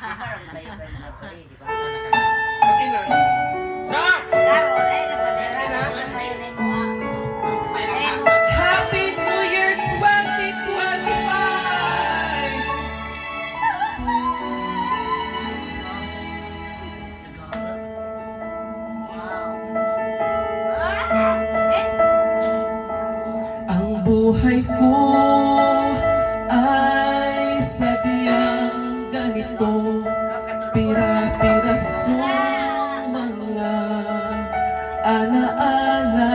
Okay na. Sir! Happy New Year 2025! Ang buhay ko ay sadyang ganito, pira-pirasong mga alaala.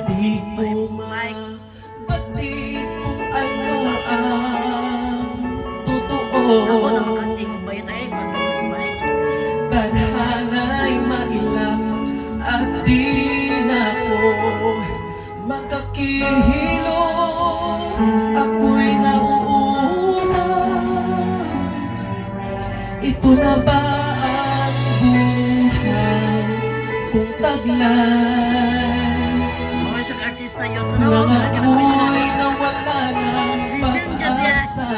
Di ko mabatid kung ano ang totoo. Tadhana'y mailang at di na ako makakilos. Ako'y nauunas. Ito na ba ang buhay kung taglay? Nang ako'y nawala ng pag-asa.